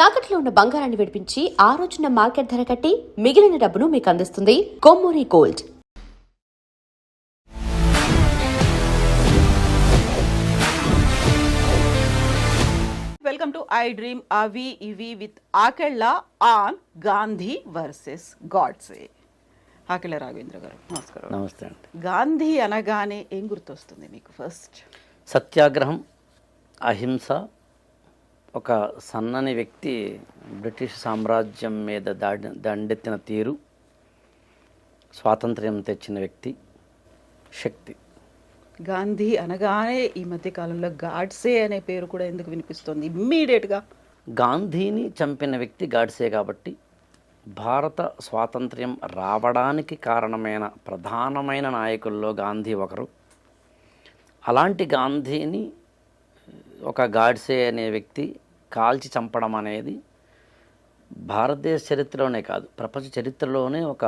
తాకట్లో ఉన్న బంగారాన్ని విడిపించి ఆ రోజున మార్కెట్ ధర కట్టి మిగిలిన డబ్బును మీకు అందిస్తుంది Kommuri gold. Welcome to I dream అవి ఇవి with Akella on Gandhi versus Godse. Akella Raghavendra గారు నమస్కారం. నమస్తే అండి. గాంధీ అనగానే ఏం గుర్తొస్తుంది మీకు ఫస్ట్? సత్యాగ్రహం, అహింస. ఒక సన్నని వ్యక్తి బ్రిటిష్ సామ్రాజ్యం మీద దండెత్తిన తీరు, స్వాతంత్ర్యం తెచ్చిన వ్యక్తి, శక్తి. గాంధీ అనగానే ఈ మధ్య కాలంలో గాడ్సే అనే పేరు కూడా ఎందుకు వినిపిస్తుంది ఇమ్మీడియట్గా? గాంధీని చంపిన వ్యక్తి గాడ్సే కాబట్టి భారత స్వాతంత్ర్యం రావడానికి కారణమైన ప్రధానమైన నాయకుల్లో గాంధీ ఒకరు. అలాంటి గాంధీని ఒక గాడ్సే అనే వ్యక్తి కాల్చి చంపడం అనేది భారతదేశ చరిత్రలోనే కాదు, ప్రపంచ చరిత్రలోనే ఒక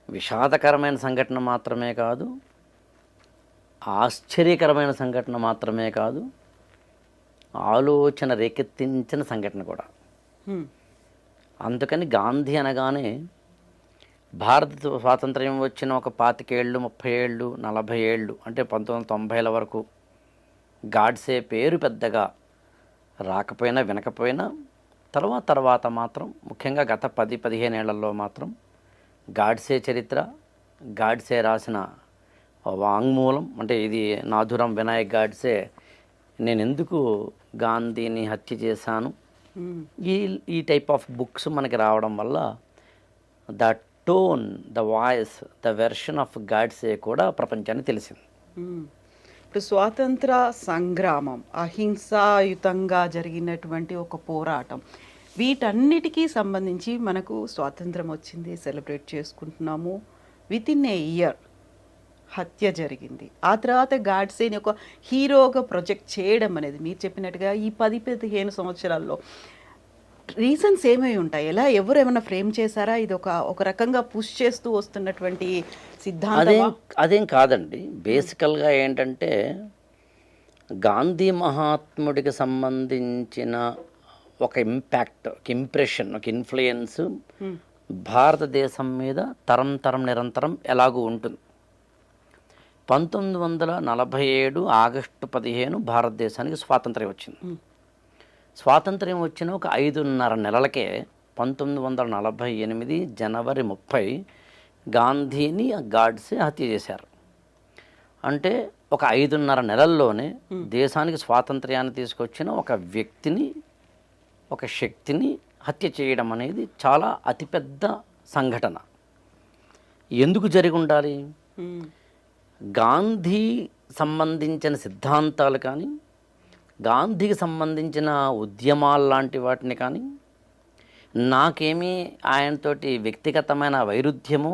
విషాదకరమైన సంఘటన మాత్రమే కాదు, ఆశ్చర్యకరమైన సంఘటన మాత్రమే కాదు, ఆలోచన రేకెత్తించిన సంఘటన కూడా. అందుకని గాంధీ అనగానే భారత స్వాతంత్ర్యం వచ్చిన ఒక 25 ఏళ్ళు, 30 ఏళ్ళు, 40 ఏళ్ళు అంటే 1990ల వరకు గాడ్సే పేరు పెద్దగా రాకపోయినా వినకపోయినా తర్వాత మాత్రం ముఖ్యంగా గత 10-15 ఏళ్లలో మాత్రం గాడ్సే చరిత్ర, గాడ్సే రాసిన వాంగ్మూలం, అంటే ఇది నాథురాం వినాయక్ గాడ్సే, నేను ఎందుకు గాంధీని హత్య చేశాను, ఈ టైప్ ఆఫ్ బుక్స్ మనకి రావడం వల్ల the tone, the voice, the version of Godse కూడా ప్రపంచానికి తెలిసింది. ఇప్పుడు స్వాతంత్ర సంగ్రామం, అహింసాయుతంగా జరిగినటువంటి ఒక పోరాటం, వీటన్నిటికీ సంబంధించి మనకు స్వాతంత్రం వచ్చింది, సెలబ్రేట్ చేసుకుంటున్నాము. విత్ ఇన్ ఏ ఇయర్ హత్య జరిగింది. ఆ తర్వాత గాడ్సేని ఒక హీరోగా ప్రొజెక్ట్ చేయడం అనేది మీరు చెప్పినట్టుగా ఈ 10-15 సంవత్సరాల్లో రీజన్స్ ఏమై ఉంటాయి? ఎవరు ఏమైనా ఫ్రేమ్ చేశారా? ఇది ఒక రకంగా పుష్ చేస్తూ వస్తున్నటువంటి సిద్ధాంతం అదేం కాదండి. బేసికల్గా ఏంటంటే గాంధీ మహాత్ముడికి సంబంధించిన ఒక ఇంపాక్ట్, ఒక ఇంప్రెషన్, ఒక ఇన్ఫ్లుయెన్స్ భారతదేశం మీద తరం నిరంతరం ఎలాగూ ఉంటుంది. 1947 ఆగస్టు 15 భారతదేశానికి స్వాతంత్ర్యం వచ్చింది. స్వాతంత్ర్యం వచ్చిన ఒక 5.5 నెలలకే 1948 జనవరి 30 గాంధీని గాడ్సే హత్య చేశారు. అంటే ఒక 5.5 నెలల్లోనే దేశానికి స్వాతంత్ర్యాన్ని తీసుకొచ్చిన ఒక వ్యక్తిని, ఒక శక్తిని హత్య చేయడం అనేది చాలా అతిపెద్ద సంఘటన. ఎందుకు జరిగి ఉండాలి? గాంధీ సంబంధించిన సిద్ధాంతాలు కానీ, గాంధీకి సంబంధించిన ఉద్యమాలు లాంటి వాటిని కానీ, నాకేమీ ఆయనతోటి వ్యక్తిగతమైన వైరుధ్యమో,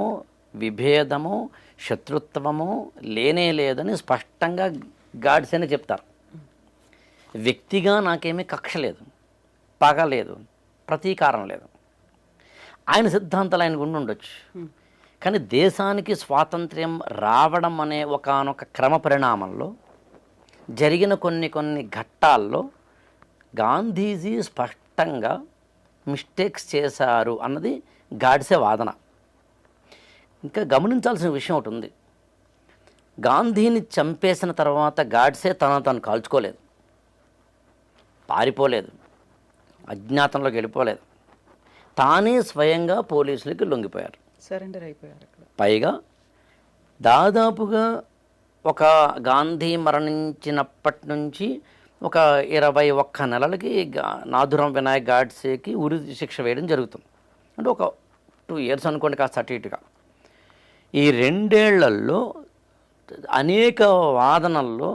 విభేదమో, శత్రుత్వమో లేనే లేదని స్పష్టంగా గాడ్సేనే చెప్తారు. వ్యక్తిగా నాకేమీ కక్ష లేదు, పగ లేదు, ప్రతీకారం లేదు. ఆయన సిద్ధాంతాలు ఆయనకు ఉండుండొచ్చు, కానీ దేశానికి స్వాతంత్ర్యం రావడం అనే ఒకానొక క్రమ పరిణామంలో జరిగిన కొన్ని ఘట్టాల్లో గాంధీజీ స్పష్టంగా మిస్టేక్స్ చేశారు అన్నది గాడ్సే వాదన. ఇంకా గమనించాల్సిన విషయం ఒకటి ఉంది. గాంధీని చంపేసిన తర్వాత గాడ్సే తను కాల్చుకోలేదు, పారిపోలేదు, అజ్ఞాతంలోకి వెళ్ళిపోలేదు. తానే స్వయంగా పోలీసులకి లొంగిపోయారు, సరెండర్ అయిపోయారు. పైగా దాదాపుగా ఒక గాంధీ మరణించినప్పటి నుంచి ఒక 21 నెలలకి నాథురాం వినాయక్ గాడ్సేకి ఉరి శిక్ష వేయడం జరుగుతుంది. అంటే ఒక 2 years అనుకోండి, కాస్త అటు ఇటుగా. ఈ 2 ఏళ్లలో అనేక వాదనల్లో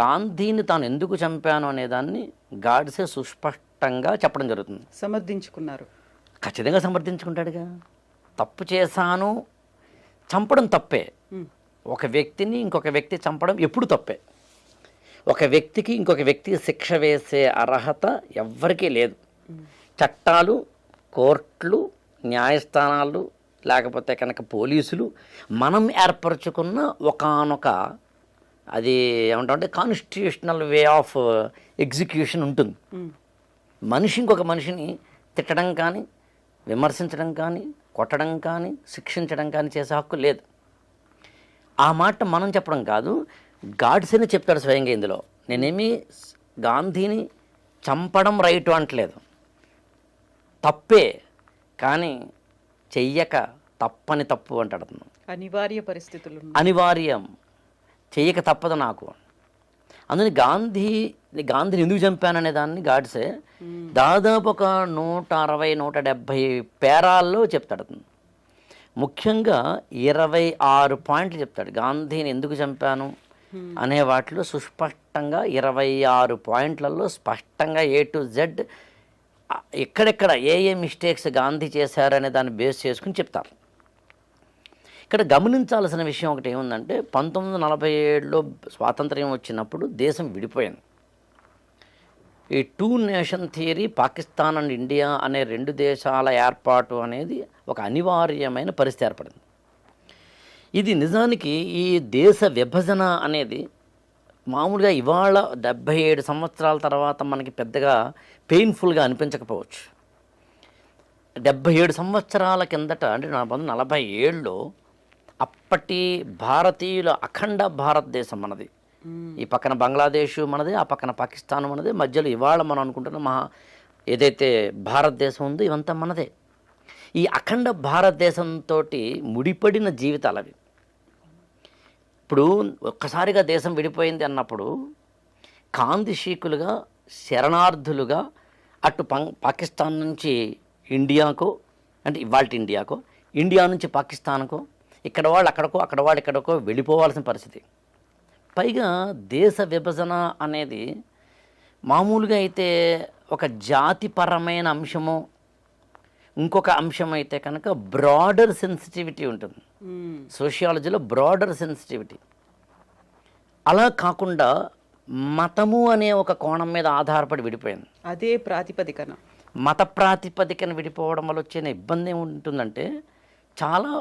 గాంధీని తాను ఎందుకు చంపాను అనేదాన్ని గాడ్సే సుస్పష్టంగా చెప్పడం జరుగుతుంది. సమర్థించుకున్నారు, ఖచ్చితంగా సమర్థించుకుంటాడుగా. తప్పు చేశాను, చంపడం తప్పే. ఒక వ్యక్తిని ఇంకొక వ్యక్తి చంపడం ఎప్పుడు తప్పే. ఒక వ్యక్తికి ఇంకొక వ్యక్తికి శిక్ష వేసే అర్హత ఎవ్వరికీ లేదు. చట్టాలు, కోర్టులు, న్యాయస్థానాలు, లేకపోతే కనుక పోలీసులు మనం ఏర్పరచుకున్న ఒకానొక అది ఏమంటామంటే కాన్స్టిట్యూషనల్ వే ఆఫ్ ఎగ్జిక్యూషన్ ఉంటుంది. మనిషి ఇంకొక మనిషిని తిట్టడం కానీ, విమర్శించడం కానీ, కొట్టడం కానీ, శిక్షించడం కానీ చేసే హక్కు లేదు. ఆ మాట మనం చెప్పడం కాదు, గాడ్సేనే చెప్తాడు స్వయంగా ఇందులో. నేనేమి గాంధీని చంపడం రైటు అంటలేదు, తప్పే, కానీ చెయ్యక తప్పని తప్పు అంటాడు అతను. అనివార్య పరిస్థితులు అనివార్యం, చెయ్యక తప్పదు నాకు. అందుకని గాంధీని ఎందుకు చంపాననే దాన్ని గాడ్సే దాదాపు ఒక 160-170 పేరాల్లో చెప్తాడు అతను. ముఖ్యంగా 26 పాయింట్లు చెప్తాడు గాంధీని ఎందుకు చంపాను అనే వాటిలో. సుస్పష్టంగా 26 పాయింట్లలో స్పష్టంగా A to Z ఎక్కడెక్కడ ఏ మిస్టేక్స్ గాంధీ చేశారనే దాన్ని బేస్ చేసుకుని చెప్తారు. ఇక్కడ గమనించాల్సిన విషయం ఒకటి ఏముందంటే, 1947లో స్వాతంత్ర్యం వచ్చినప్పుడు దేశం విడిపోయింది. ఈ 2 nation theory, Pakistan and India అనే 2 దేశాల ఏర్పాటు అనేది ఒక అనివార్యమైన పరిస్థితి ఏర్పడింది. ఇది నిజానికి ఈ దేశ విభజన అనేది మామూలుగా ఇవాళ 77 సంవత్సరాల తర్వాత మనకి పెద్దగా పెయిన్ఫుల్గా అనిపించకపోవచ్చు. 77 సంవత్సరాల కిందట, అంటే 1947లో అప్పటి భారతీయుల అఖండ భారతదేశం మనది. ఈ పక్కన బంగ్లాదేశ్ మనది, ఆ పక్కన పాకిస్తాన్ మనది, మధ్యలో ఇవాళ మనం అనుకుంటున్న ఏదైతే భారతదేశం ఉందో ఇవంతా మనదే. ఈ అఖండ భారతదేశంతో ముడిపడిన జీవితాలు అవి. ఇప్పుడు ఒక్కసారిగా దేశం విడిపోయింది అన్నప్పుడు కాందిశీకులుగా, శరణార్థులుగా అటు పాకిస్తాన్ నుంచి ఇండియాకో, అంటే ఇవాళ ఇండియాకో, ఇండియా నుంచి పాకిస్తాన్కో, ఇక్కడ వాళ్ళు అక్కడికో, అక్కడ వాళ్ళు ఇక్కడికో వెళ్ళిపోవాల్సిన పరిస్థితి. పైగా దేశ విభజన అనేది మామూలుగా అయితే ఒక జాతిపరమైన అంశము, ఇంకొక అంశం అయితే కనుక బ్రాడర్ సెన్సిటివిటీ ఉంటుంది సోషియాలజీలో, బ్రాడర్ సెన్సిటివిటీ. అలా కాకుండా మతము అనే ఒక కోణం మీద ఆధారపడి విడిపోయింది. అదే ప్రాతిపదికన, మత ప్రాతిపదికన విడిపోవడం వల్ల వచ్చిన ఇబ్బంది ఏముంటుందంటే చాలా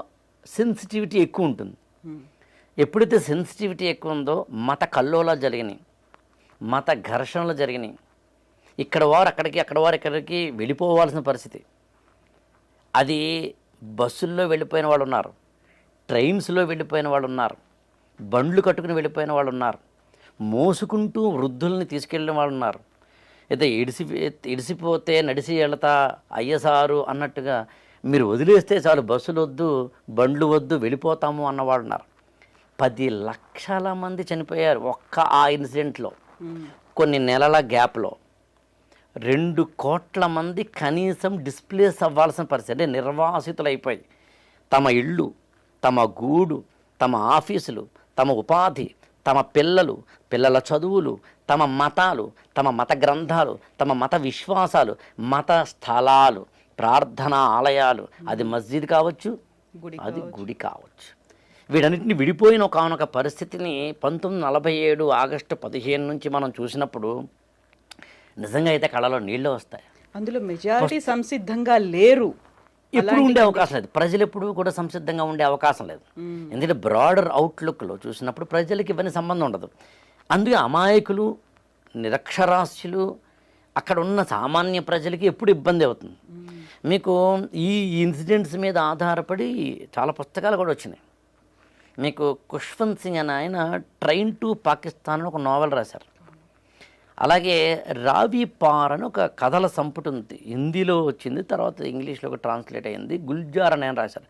సెన్సిటివిటీ ఎక్కువ ఉంటుంది. ఎప్పుడైతే సెన్సిటివిటీ ఎక్కువ ఉందో మత కల్లోలాలు జరిగినాయి, మత ఘర్షణలు జరిగినాయి. ఇక్కడ వారు అక్కడికి, అక్కడ వారు ఇక్కడికి వెళ్ళిపోవాల్సిన పరిస్థితి. అది బస్సుల్లో వెళ్ళిపోయిన వాళ్ళు ఉన్నారు, ట్రైన్స్లో వెళ్ళిపోయిన వాళ్ళు ఉన్నారు, బండ్లు కట్టుకుని వెళ్ళిపోయిన వాళ్ళు ఉన్నారు, మోసుకుంటూ వృద్ధుల్ని తీసుకెళ్ళిన వాళ్ళు ఉన్నారు. అయితే ఇడిసిపోతే నడిసి వెళతా అయ్యసారు అన్నట్టుగా మీరు వదిలేస్తే చాలు, బస్సులు వద్దు, బండ్లు వద్దు, వెళ్ళిపోతాము అన్నవాళ్ళు ఉన్నారు. 10 లక్షల మంది చనిపోయారు ఒక్క ఆ ఇన్సిడెంట్లో. కొన్ని నెలల గ్యాప్లో 2 కోట్ల మంది కనీసం డిస్ప్లేస్ అవ్వాల్సిన పరిస్థితి, అంటే నిర్వాసితులు అయిపోయి తమ ఇళ్ళు, తమ గూడు, తమ ఆఫీసులు, తమ ఉపాధి, తమ పిల్లల చదువులు, తమ మతాలు, తమ మత గ్రంథాలు, తమ మత విశ్వాసాలు, మత స్థలాలు, ప్రార్థనా ఆలయాలు, అది మస్జిద్ కావచ్చు, అది గుడి కావచ్చు, వీటన్నిటిని విడిపోయిన ఒకనొక పరిస్థితిని 1947 ఆగస్టు 15 నుంచి మనం చూసినప్పుడు నిజంగా అయితే కళ్ళలో నీళ్ళు వస్తాయి. అందులో మెజారిటీ సంసిద్ధంగా లేరు, ఎప్పుడు ఉండే అవకాశం లేదు, ప్రజలు ఎప్పుడు కూడా సంసిద్ధంగా ఉండే అవకాశం లేదు. ఎందుకంటే బ్రాడర్ అవుట్లుక్లో చూసినప్పుడు ప్రజలకి ఇవన్నీ సంబంధం ఉండదు. అందుకే అమాయకులు, నిరక్షరాస్యులు, అక్కడ ఉన్న సామాన్య ప్రజలకి ఎప్పుడు ఇబ్బంది అవుతుంది. మీకు ఈ ఇన్సిడెంట్స్ మీద ఆధారపడి చాలా పుస్తకాలు కూడా వచ్చినాయి. మీకు ఖుష్వంత్ సింగ్ అని ఆయన ట్రైన్ టు పాకిస్తాన్ అని ఒక నోవెల్ రాశారు. అలాగే రావి పార్ అని ఒక కథల సంపుటి ఉంది, హిందీలో వచ్చింది, తర్వాత ఇంగ్లీష్లో ఒక ట్రాన్స్లేట్ అయ్యింది. గుల్జార్ అని ఆయన రాశారు.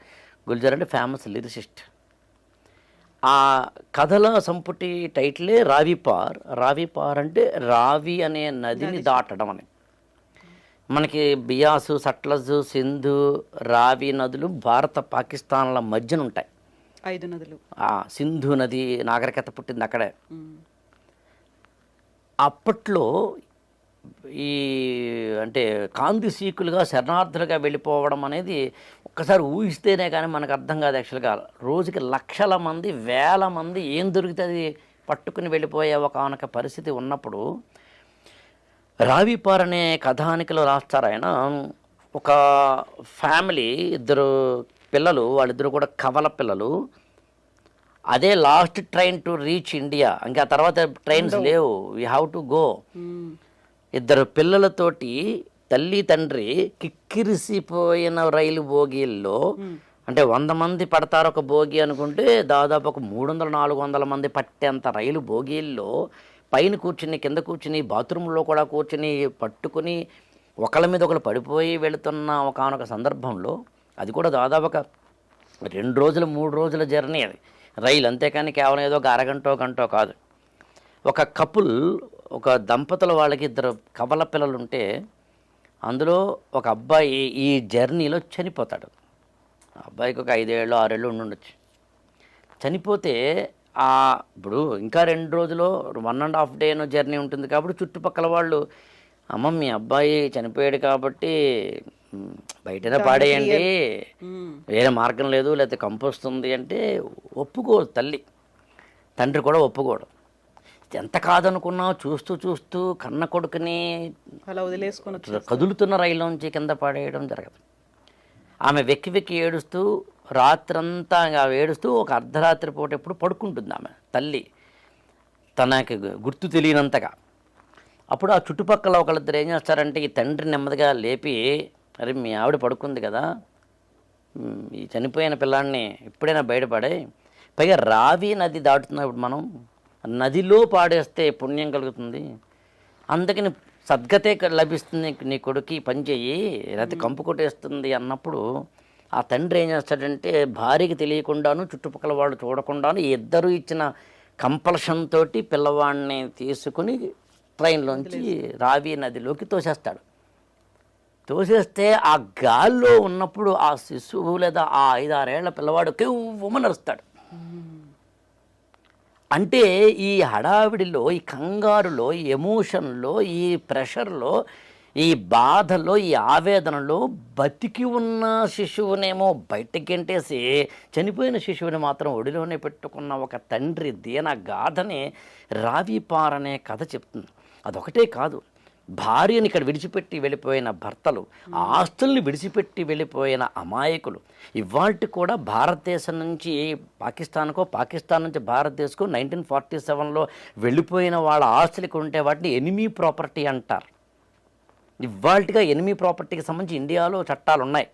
గుల్జార్ అంటే ఫేమస్ లిరిసిస్ట్. ఆ కథల సంపుటి టైటిలే రావి పార్. రావి పార్ అంటే రావి అనే నదిని దాటడం అని. మనకి బియాసు, సట్లజ్, సింధు, రావి నదులు భారత పాకిస్తాన్ల మధ్యన ఉంటాయి. 5 నదులు. సింధు నది నాగరికత పుట్టింది అక్కడే. అప్పట్లో ఈ అంటే కాందిశీకులుగా, శరణార్థులుగా వెళ్ళిపోవడం అనేది ఒక్కసారి ఊహిస్తేనే కానీ మనకు అర్థం కాదు. యాక్చువల్గా రోజుకి లక్షల మంది, వేల మంది ఏం దొరికితే అది పట్టుకుని వెళ్ళిపోయే ఒకనొక పరిస్థితి ఉన్నప్పుడు రావిపార్ అనే కథానికలో రాస్తారు ఆయన. ఒక ఫ్యామిలీ, 2 పిల్లలు, వాళ్ళిద్దరు కూడా కవల పిల్లలు. అదే last train to reach India, ఇంకా తర్వాత ట్రైన్స్ లేవు, వీ హ్యావ్ టు గో. ఇద్దరు పిల్లలతోటి తల్లి తండ్రి కిక్కిరిసిపోయిన రైలు బోగీల్లో, అంటే 100 మంది పడతారు ఒక బోగి అనుకుంటే దాదాపు ఒక 300-400 మంది పట్టేంత రైలు బోగీల్లో పైన కూర్చుని కింద కూర్చుని బాత్రూంలో కూడా కూర్చుని పట్టుకుని ఒకళ్ళ మీద ఒకళ్ళు పడిపోయి వెళుతున్న ఒకానొక సందర్భంలో, అది కూడా దాదాపు ఒక 2 రోజులు 3 రోజుల జర్నీ అది రైలు, అంతేకాని కేవలం ఏదో ఒక అరగంటో గంటో కాదు. ఒక కపుల్, ఒక దంపతుల వాళ్ళకి 2 కవల పిల్లలు ఉంటే అందులో ఒక అబ్బాయి ఈ జర్నీలో చనిపోతాడు. ఆ అబ్బాయికి ఒక 5 ఏళ్ళు 6 ఏళ్ళు ఉండొచ్చు. చనిపోతే ఇప్పుడు ఇంకా 2 రోజులు 1.5 డేనో జర్నీ ఉంటుంది కాబట్టి చుట్టుపక్కల వాళ్ళు, అమ్మ మీ అబ్బాయి చనిపోయాడు కాబట్టి బయటనే పాడేయండి, వేరే మార్గం లేదు, లేకపోతే కంపోస్తుంది అంటే ఒప్పుకోదు తల్లి, తండ్రి కూడా ఒప్పుకోడు. ఎంత కాదనుకున్నా చూస్తూ చూస్తూ కన్న కొడుకుని అలా వదిలేసుకుని కదులుతున్న రైల్లోంచి కింద పడేయడం జరగదు. ఆమె వెక్కి వెక్కి ఏడుస్తూ రాత్రంతా ఏడుస్తూ ఒక అర్ధరాత్రి పూట ఎప్పుడు పడుకుంటుంది ఆమె తల్లి, తనకి గుర్తు తెలియనంతగా. అప్పుడు ఆ చుట్టుపక్కల ఒకళ్ళిద్దరు ఏం చేస్తారంటే ఈ తండ్రి నెమ్మదిగా లేపి, అరే మీ ఆవిడ పడుకుంది కదా, ఈ చనిపోయిన పిల్లాడిని ఎప్పుడైనా బయటపడే, పైగా రావి నది దాటుతున్నప్పుడు మనం నదిలో పాడేస్తే పుణ్యం కలుగుతుంది, అందుకని సద్గతే లభిస్తుంది నీ కొడుకు, పని చెయ్యి, లేకపోతే కంపు కొట్టేస్తుంది అన్నప్పుడు ఆ తండ్రి ఏం చేస్తాడంటే భార్యకి తెలియకుండాను చుట్టుపక్కల వాళ్ళు చూడకుండాను ఇద్దరు ఇచ్చిన కంపల్షన్ తోటి పిల్లవాడిని తీసుకుని ట్రైన్లోంచి రావి నదిలోకి తోసేస్తాడు. తోసేస్తే ఆ గాల్లో ఉన్నప్పుడు ఆ శిశువు లేదా ఆ 5-6 ఏళ్ల పిల్లవాడు కెవ్వుమనరుస్తాడు. అంటే ఈ హడావిడిలో, ఈ కంగారులో, ఈ ఎమోషన్లో, ఈ ప్రెషర్లో, ఈ బాధలో, ఈ ఆవేదనలో బతికి ఉన్న శిశువునేమో బయటకి గెంటేసి చనిపోయిన శిశువుని మాత్రం ఒడిలోనే పెట్టుకున్న ఒక తండ్రి దీన గాథని రావిపారనే కథ చెప్తుంది. అదొకటే కాదు, భార్యని ఇక్కడ విడిచిపెట్టి వెళ్ళిపోయిన భర్తలు, ఆస్తుల్ని విడిచిపెట్టి వెళ్ళిపోయిన అమాయకులు, ఇవాళ కూడా భారతదేశం నుంచి పాకిస్తాన్కో, పాకిస్తాన్ నుంచి భారతదేశంకో 1947లో వెళ్ళిపోయిన వాళ్ళ ఆస్తులకు ఉంటే వాటిని ఎనిమీ ప్రాపర్టీ అంటారు. ఇవాళగా ఎనిమీ ప్రాపర్టీకి సంబంధించి ఇండియాలో చట్టాలు ఉన్నాయి.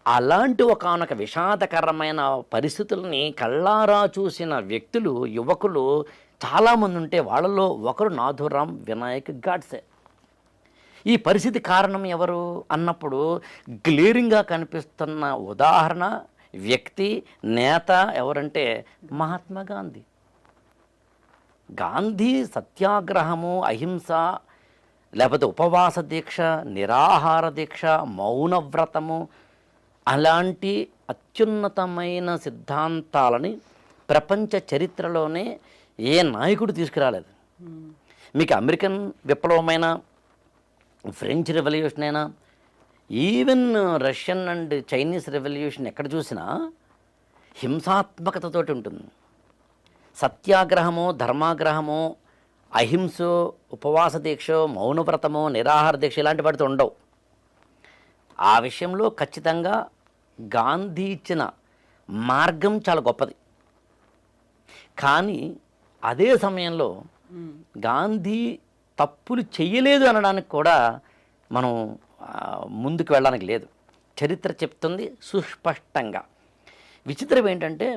అలాంటి ఒకానొక విషాదకరమైన పరిస్థితుల్ని కళ్ళారా చూసిన వ్యక్తులు, యువకులు చాలామంది ఉంటే వాళ్ళలో ఒకరు నాథూరామ్ వినాయక్ గాడ్సే. ఈ పరిస్థితి కారణం ఎవరు అన్నప్పుడు గ్లేరింగ్గా కనిపిస్తున్న ఉదాహరణ, వ్యక్తి, నేత ఎవరంటే మహాత్మా గాంధీ. గాంధీ సత్యాగ్రహము, అహింస, లేకపోతే ఉపవాస దీక్ష, నిరాహార దీక్ష, మౌనవ్రతము, అలాంటి అత్యున్నతమైన సిద్ధాంతాలని ప్రపంచ చరిత్రలోనే ఏ నాయకుడు తీసుకురాలేదు. మీకు అమెరికన్ విప్లవమైన, ఫ్రెంచ్ రెవల్యూషన్ అయినా, even Russian and Chinese revolution ఎక్కడ చూసినా హింసాత్మకతతోటి ఉంటుంది. సత్యాగ్రహము, ధర్మాగ్రహము, అహింసో, ఉపవాస దీక్ష, మౌనవ్రతము, నిరాహార దీక్ష ఇలాంటి వాటితో ఉండవు. ఆ విషయంలో ఖచ్చితంగా గాంధీ ఇచ్చిన మార్గం చాలా గొప్పది. కానీ అదే సమయంలో గాంధీ తప్పులు చెయ్యలేదు అనడానికి కూడా మనం ముందుకు వెళ్ళడానికి లేదు. చరిత్ర చెప్తుంది సుస్పష్టంగా. విచిత్రం ఏంటంటే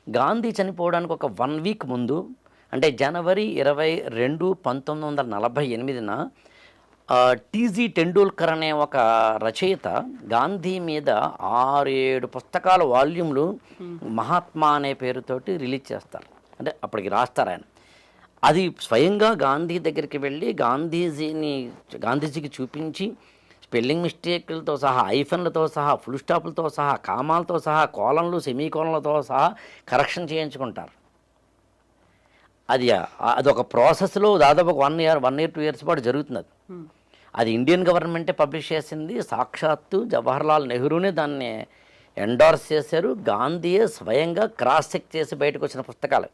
గాంధీ చనిపోవడానికి ఒక 1 వీక్ ముందు, అంటే జనవరి 22, 1948న టీజీ టెండూల్కర్ అనే ఒక రచయిత గాంధీ మీద 6-7 పుస్తకాల వాల్యూమ్లు మహాత్మా అనే పేరుతోటి రిలీజ్ చేస్తారు. అంటే అప్పటికి రాస్తారు ఆయన. అది స్వయంగా గాంధీ దగ్గరికి వెళ్ళి గాంధీజీకి చూపించి స్పెల్లింగ్ మిస్టేక్లతో సహా, ఐఫన్లతో సహా, ఫుల్ స్టాప్లతో సహా, కామాలతో సహా, కోలన్లు, సెమీకోలన్లతో సహా కరెక్షన్ చేయించుకుంటారు. అదొక ప్రాసెస్లో దాదాపు 1 year 2 years పాటు జరుగుతుంది. అది ఇండియన్ గవర్నమెంటే పబ్లిష్ చేసింది. సాక్షాత్తు జవహర్లాల్ నెహ్రూనే దాన్ని ఎండార్స్ చేశారు. గాంధీయే స్వయంగా క్రాస్ చెక్ చేసి బయటకు వచ్చిన పుస్తకాలు.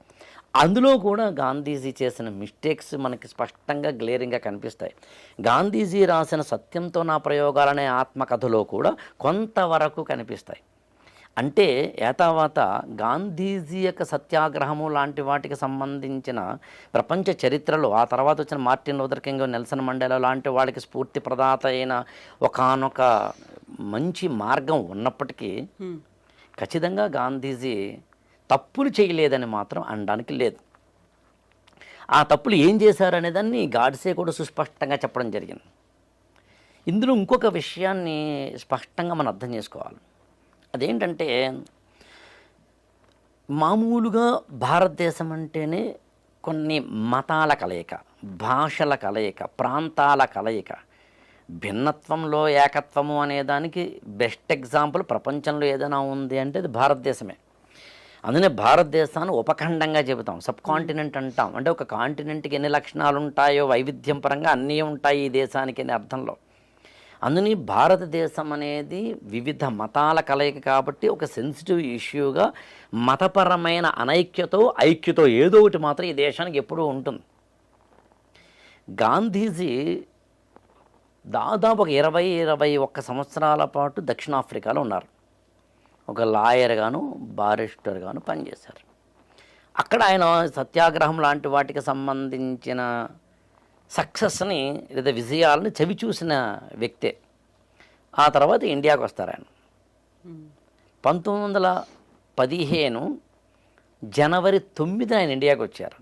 అందులో కూడా గాంధీజీ చేసిన మిస్టేక్స్ మనకి స్పష్టంగా గ్లేరింగ్గా కనిపిస్తాయి. గాంధీజీ రాసిన సత్యంతో నా ప్రయోగాలనే ఆత్మకథలో కూడా కొంతవరకు కనిపిస్తాయి. అంటే ఏతావాత గాంధీజీ యొక్క సత్యాగ్రహము లాంటి వాటికి సంబంధించిన ప్రపంచ చరిత్రలో ఆ తర్వాత వచ్చిన Martin Luther king, Nelson Mandela లాంటి వాళ్ళకి స్ఫూర్తి ప్రదాత అయిన ఒకానొక మంచి మార్గం ఉన్నప్పటికీ ఖచ్చితంగా గాంధీజీ తప్పులు చేయలేదని మాత్రం అనడానికి లేదు. ఆ తప్పులు ఏం చేశారనే దాన్ని గాడ్సే కూడా సుస్పష్టంగా చెప్పడం జరిగింది. ఇందులో ఇంకొక విషయాన్ని స్పష్టంగా మనం అర్థం చేసుకోవాలి. అదేంటంటే మామూలుగా భారతదేశం అంటేనే కొన్ని మతాల కలయిక, భాషల కలయిక, ప్రాంతాల కలయిక, భిన్నత్వంలో ఏకత్వము అనే దానికి బెస్ట్ ఎగ్జాంపుల్ ప్రపంచంలో ఏదైనా ఉంది అంటే అది భారతదేశమే. అందుకనే భారతదేశాన్ని ఉపఖండంగా చెబుతాం, సబ్ కాంటినెంట్ అంటాం. అంటే ఒక కాంటినెంట్కి ఎన్ని లక్షణాలు ఉంటాయో వైవిధ్యం పరంగా అన్నీ ఉంటాయి ఈ దేశానికి అనే అర్థంలో. అందుని భారతదేశం అనేది వివిధ మతాల కలయిక కాబట్టి ఒక సెన్సిటివ్ ఇష్యూగా మతపరమైన అనైక్యతో ఐక్యతో ఏదో ఒకటి మాత్రం ఈ దేశానికి ఎప్పుడూ ఉంటుంది. గాంధీజీ దాదాపు ఒక 20-21 సంవత్సరాల పాటు దక్షిణాఫ్రికాలో ఉన్నారు. ఒక లాయర్గాను బారిస్టర్గాను పనిచేశారు. అక్కడ ఆయన సత్యాగ్రహం లాంటి వాటికి సంబంధించిన సక్సెస్ని లేదా విజయాలను చవిచూసిన వ్యక్తే. ఆ తర్వాత ఇండియాకు వస్తారు ఆయన. 1915 జనవరి 9 ఆయన ఇండియాకు వచ్చారు.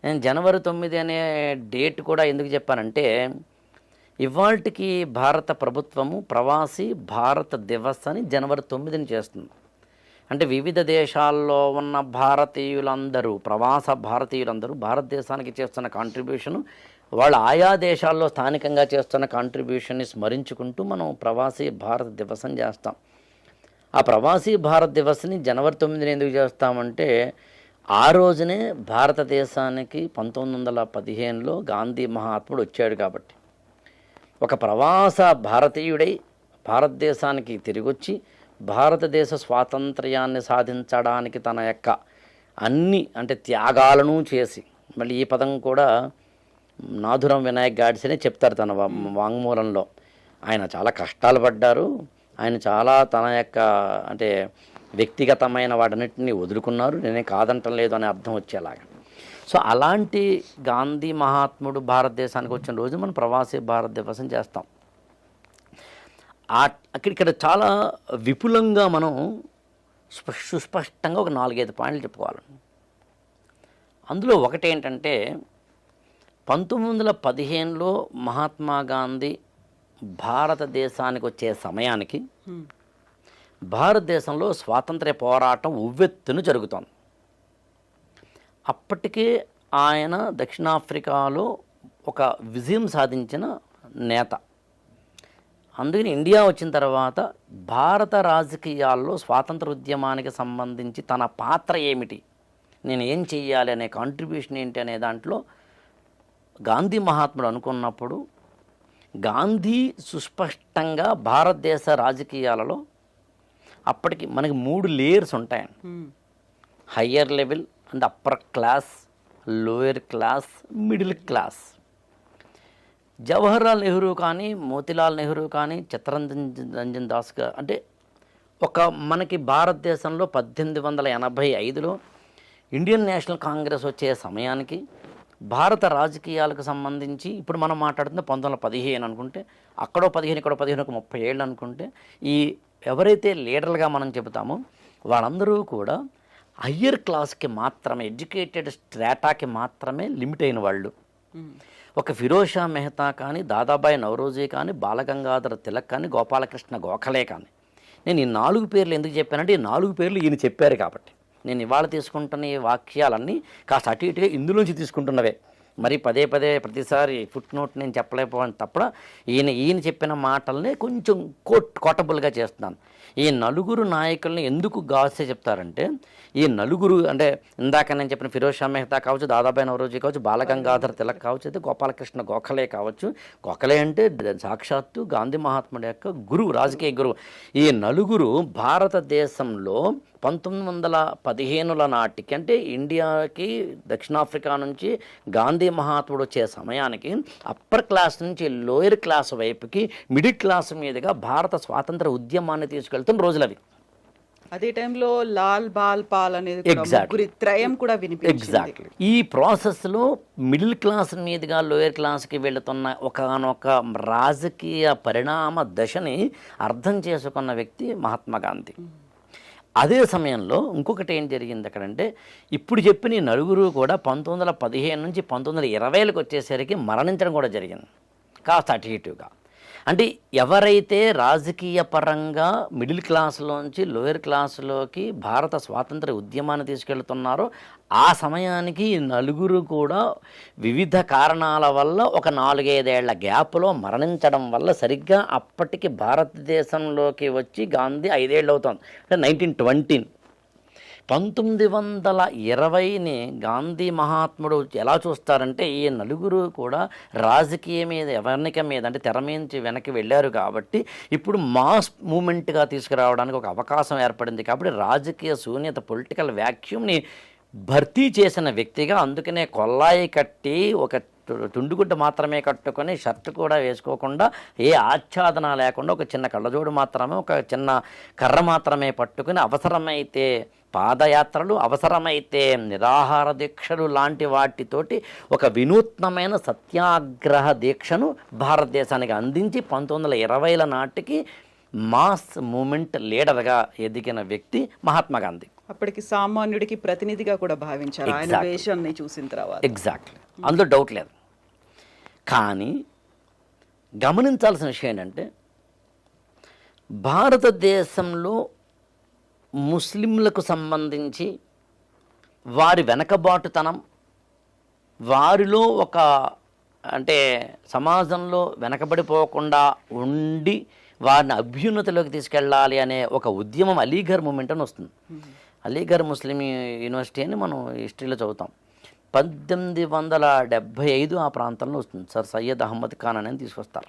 నేను జనవరి 9 అనే డేట్ కూడా ఎందుకు చెప్పానంటే ఇవాళకి భారత ప్రభుత్వము ప్రవాసీ భారత దివస్ అని జనవరి 9 చేస్తుంది. అంటే వివిధ దేశాల్లో ఉన్న భారతీయులందరూ, ప్రవాస భారతీయులందరూ భారతదేశానికి చేస్తున్న కాంట్రిబ్యూషను, వాళ్ళు ఆయా దేశాల్లో స్థానికంగా చేస్తున్న కాంట్రిబ్యూషన్ని స్మరించుకుంటూ మనం ప్రవాసీ భారత దివస్ అని చేస్తాం. ఆ ప్రవాసీ భారత దివస్ని జనవరి 9 ఎందుకు చేస్తామంటే ఆ రోజునే భారతదేశానికి 1915లో గాంధీ మహాత్ముడు వచ్చాడు కాబట్టి. ఒక ప్రవాస భారతీయుడై భారతదేశానికి తిరిగొచ్చి భారతదేశ స్వాతంత్ర్యాన్ని సాధించడానికి తన యొక్క అన్ని అంటే త్యాగాలను చేసి, మళ్ళీ ఈ పదం కూడా నాథురాం వినాయక్ గాడ్సేనే చెప్తారు తన వాంగ్మూలంలో. ఆయన చాలా కష్టాలు పడ్డారు, ఆయన చాలా తన యొక్క అంటే వ్యక్తిగతమైన వాటన్నిటిని వదులుకున్నారు, నేనే కాదంటం లేదు అనే అర్థం వచ్చేలాగా. సో అలాంటి గాంధీ మహాత్ముడు భారతదేశానికి వచ్చిన రోజు మనం ప్రవాసీ భారత దివసం చేస్తాం. ఇక్కడ చాలా విపులంగా మనం సుస్పష్టంగా ఒక 4-5 పాయింట్లు చెప్పుకోవాలి. అందులో ఒకటేంటంటే 1915లో మహాత్మా గాంధీ భారతదేశానికి వచ్చే సమయానికి భారతదేశంలో స్వాతంత్ర్య పోరాటం ఉవ్వెత్తున జరుగుతోంది. అప్పటికే ఆయన దక్షిణాఫ్రికాలో ఒక విజయం సాధించిన నేత. అందుకని ఇండియా వచ్చిన తర్వాత భారత రాజకీయాల్లో స్వాతంత్ర ఉద్యమానికి సంబంధించి తన పాత్ర ఏమిటి, నేను ఏం చెయ్యాలి అనే కాంట్రిబ్యూషన్ ఏంటి అనే దాంట్లో గాంధీ మహాత్ముడు అనుకున్నప్పుడు గాంధీ సుస్పష్టంగా భారతదేశ రాజకీయాలలో అప్పటికి మనకి 3 లేయర్స్ ఉంటాయండి. Higher level and upper class, lower class, middle class. Jawaharlal Nehru కానీ, మోతీలాల్ నెహ్రూ కానీ, చిత్తరంజన్ దాస్ అంటే ఒక మనకి భారతదేశంలో 1885లో ఇండియన్ నేషనల్ కాంగ్రెస్ వచ్చే సమయానికి భారత రాజకీయాలకు సంబంధించి ఇప్పుడు మనం మాట్లాడుతున్న 1915 అనుకుంటే అక్కడో 15 ఇక్కడో 15 ఒక 30 ఏళ్ళు అనుకుంటే ఈ ఎవరైతే లీడర్లుగా మనం చెబుతామో వాళ్ళందరూ కూడా హయ్యర్ క్లాస్కి మాత్రమే, ఎడ్యుకేటెడ్ స్ట్రాటాకి మాత్రమే లిమిట్ అయిన వాళ్ళు. ఒక ఫిరోజ్ షా మెహతా కానీ, దాదాబాయి నౌరోజీ కానీ, బాలగంగాధర తిలక్ కానీ, గోపాలకృష్ణ గోఖలే కానీ. నేను ఈ 4 పేర్లు ఎందుకు చెప్పానంటే ఈ 4 పేర్లు ఈయన చెప్పారు కాబట్టి. నేను ఇవాళ తీసుకుంటున్న ఈ వాక్యాలన్నీ కాస్త అటు ఇటుగా ఇందులోంచి తీసుకుంటున్నవే. మరి పదే ప్రతిసారి ఫుట్ నోట్ నేను చెప్పలేకపోవని తప్ప ఈయన చెప్పిన మాటల్ని కొంచెం కోటబుల్గా చేస్తున్నాను. ఈ 4 నాయకుల్ని ఎందుకు గాడ్సే చెప్తారంటే ఈ 4 అంటే ఇందాక నేను చెప్పిన ఫిరోజ్ షా మెహతా కావచ్చు, దాదాబాయి నౌరోజీ కావచ్చు, బాలగంగాధర్ తిలక్ కావచ్చు, అయితే గోపాలకృష్ణ గోఖలే కావచ్చు. గోఖలే అంటే సాక్షాత్తు గాంధీ మహాత్ముడి యొక్క గురువు, రాజకీయ గురువు. ఈ 4 భారతదేశంలో 1915 నాటికి అంటే ఇండియాకి దక్షిణాఫ్రికా నుంచి గాంధీ మహాత్ముడు వచ్చే సమయానికి అప్పర్ క్లాస్ నుంచి లోయర్ క్లాస్ వైపుకి, మిడిల్ క్లాస్ మీదుగా భారత స్వాతంత్ర ఉద్యమాన్ని తీసుకెళ్తున్న రోజులు అవి. అదే టైంలో లాల్ బాల్ పాల్ అనేది కూడా ముగ్గురి త్రయం కూడా వినిపించింది. ఎగ్జాక్ట్లీ. ఈ ప్రాసెస్లో మిడిల్ క్లాస్ మీదుగా లోయర్ క్లాస్కి వెళుతున్న ఒకనొక రాజకీయ పరిణామ దశని అర్థం చేసుకున్న వ్యక్తి మహాత్మా గాంధీ. అదే సమయంలో ఇంకొకటి ఏం జరిగింది అక్కడంటే, ఇప్పుడు చెప్పిన ఈ నలుగురు కూడా 1915 నుంచి 1920లకు వచ్చేసరికి మరణించడం కూడా జరిగింది, కాస్త అటు ఇటుగా. అంటే ఎవరైతే రాజకీయ పరంగా మిడిల్ క్లాస్లోంచి లోయర్ క్లాసులోకి భారత స్వాతంత్ర ఉద్యమాన్ని తీసుకెళ్తున్నారో ఆ సమయానికి ఈ నలుగురు కూడా వివిధ కారణాల వల్ల ఒక 4-5 ఏళ్ల గ్యాప్లో మరణించడం వల్ల సరిగ్గా అప్పటికి భారతదేశంలోకి వచ్చి గాంధీ 5 ఏళ్ళు అవుతుంది, అంటే 1920. 1920ని గాంధీ మహాత్ముడు ఎలా చూస్తారంటే, ఈ నలుగురు కూడా రాజకీయ మీద ఎవర్నిక మీద అంటే తెర నుంచి వెనక్కి వెళ్ళారు కాబట్టి ఇప్పుడు మాస్ మూమెంట్గా తీసుకురావడానికి ఒక అవకాశం ఏర్పడింది. కాబట్టి రాజకీయ శూన్యత, పొలిటికల్ వ్యాక్యూమ్ని భర్తీ చేసిన వ్యక్తిగా, అందుకనే కొల్లాయి కట్టి ఒక తుండుగుడ్డ మాత్రమే కట్టుకొని షర్ట్ కూడా వేసుకోకుండా ఏ ఆచ్ఛాదన లేకుండా ఒక చిన్న కళ్ళజోడు మాత్రమే, ఒక చిన్న కర్ర మాత్రమే పట్టుకుని అవసరమైతే పాదయాత్రలు, అవసరమైతే నిరాహార దీక్షలు లాంటి వాటితోటి ఒక వినూత్నమైన సత్యాగ్రహ దీక్షను భారతదేశానికి అందించి 1920ల నాటికి మాస్ మూమెంట్ లీడర్గా ఎదిగిన వ్యక్తి మహాత్మా గాంధీ. అప్పటికి సామాన్యుడికి ప్రతినిధిగా కూడా భావించారు ఆయన వేషాన్ని చూసిన తర్వాత. ఎగ్జాక్ట్లీ, అందులో డౌట్ లేదు. కానీ గమనించాల్సిన విషయం ఏంటంటే, భారతదేశంలో ముస్లింలకు సంబంధించి వారి వెనకబాటుతనం, వారిలో ఒక అంటే సమాజంలో వెనకబడిపోకుండా ఉండి వారిని అభ్యున్నతిలోకి తీసుకెళ్ళాలి అనే ఒక ఉద్యమం అలీఘర్ మూమెంట్ అని వస్తుంది. అలీఘర్ ముస్లిం యూనివర్సిటీ అని మనం హిస్టరీలో చదువుతాం. 1875 ఆ ప్రాంతంలో వస్తుంది. సర్ సయ్యద్ అహ్మద్ ఖాన్ అనేది తీసుకొస్తారు.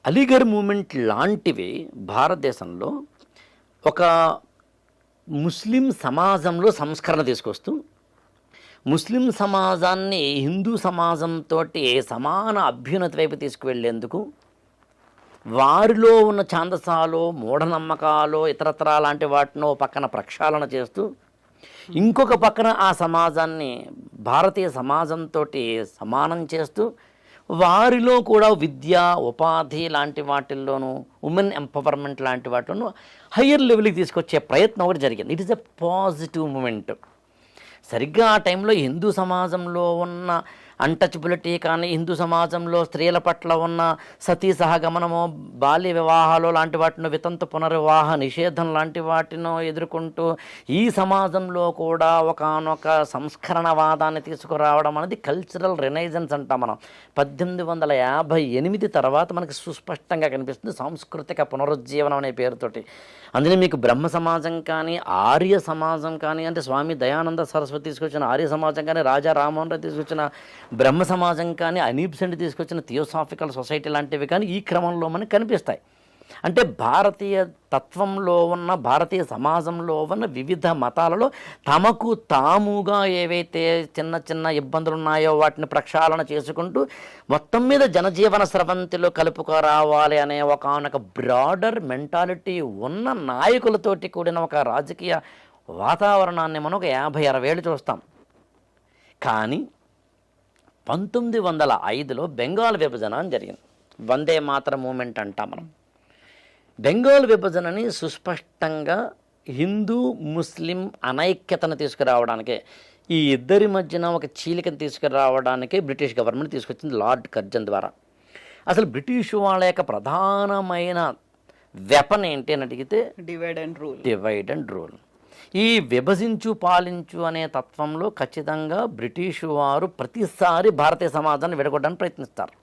అలీఘర్ మూమెంట్ లాంటివి భారతదేశంలో ఒక ముస్లిం సమాజంలో సంస్కరణ తీసుకొస్తూ ముస్లిం సమాజాన్ని హిందూ సమాజంతో సమాన అభ్యున్నతి వైపు తీసుకువెళ్ళేందుకు వారిలో ఉన్న ఛాందసాలు, మూఢనమ్మకాలు, ఇతరత్రా లాంటి వాటినో పక్కన ప్రక్షాళన చేస్తూ, ఇంకొక పక్కన ఆ సమాజాన్ని భారతీయ సమాజంతో సమానం చేస్తూ వారిలో కూడా విద్య, ఉపాధి లాంటి వాటిల్లోనూ, ఉమెన్ ఎంపవర్మెంట్ లాంటి వాటిలోనూ హయ్యర్ లెవెల్కి తీసుకొచ్చే ప్రయత్నం ఒకటి జరిగింది. It is a positive moment. సరిగ్గా ఆ టైంలో హిందూ సమాజంలో ఉన్న అన్టచబిలిటీ కానీ, హిందూ సమాజంలో స్త్రీల పట్ల ఉన్న సతీ సహగమనము, బాల్య వివాహాలు లాంటి వాటిని, వితంతు పునర్వివాహ నిషేధం లాంటి వాటిని ఎదుర్కొంటూ ఈ సమాజంలో కూడా ఒకానొక సంస్కరణవాదాన్ని తీసుకురావడం అనేది కల్చరల్ రెనైజెన్స్ అంటాం మనం. 1858 తర్వాత మనకి సుస్పష్టంగా కనిపిస్తుంది సాంస్కృతిక పునరుజ్జీవనం అనే పేరుతోటి. అందులో మీకు బ్రహ్మ సమాజం కానీ, ఆర్య సమాజం కానీ, అంటే స్వామి దయానంద సరస్వతి తీసుకొచ్చిన ఆర్య సమాజం కానీ, రాజా రామ్మోహన్ రాయ్ తీసుకొచ్చిన బ్రహ్మ సమాజం కానీ, అనీబ్ సెంట్ తీసుకొచ్చిన థియోసాఫికల్ సొసైటీ లాంటివి కానీ ఈ క్రమంలో మనకు కనిపిస్తాయి. అంటే భారతీయ తత్వంలో ఉన్న, భారతీయ సమాజంలో ఉన్న వివిధ మతాలలో తమకు తాముగా ఏవైతే చిన్న చిన్న ఇబ్బందులు ఉన్నాయో వాటిని ప్రక్షాళన చేసుకుంటూ మొత్తం మీద జనజీవన స్రవంతిలో కలుపుకురావాలి అనే ఒకనొక బ్రాడర్ మెంటాలిటీ ఉన్న నాయకులతోటి కూడిన ఒక రాజకీయ వాతావరణాన్ని మనం ఒక 50-60 ఏళ్ళు చూస్తాం. కానీ 1905లో బెంగాల్ విభజన అని జరిగింది. వందే మాతర మూమెంట్ అంటాం మనం. బెంగాల్ విభజనని సుస్పష్టంగా హిందూ ముస్లిం అనైక్యతను తీసుకురావడానికే, ఈ ఇద్దరి మధ్యన ఒక చీలికను తీసుకురావడానికే బ్రిటిష్ గవర్నమెంట్ తీసుకొచ్చింది లార్డ్ కర్జన్ ద్వారా. అసలు బ్రిటిష్ వాళ్ళ యొక్క ప్రధానమైన వెపన్ ఏంటి అని అడిగితే డివైడ్ అండ్ రూల్. ఈ విభజించు పాలించు అనే తత్వంలో ఖచ్చితంగా బ్రిటిష్ వారు ప్రతిసారి భారతీయ సమాజాన్ని విడగొట్టడానికి ప్రయత్నిస్తారు.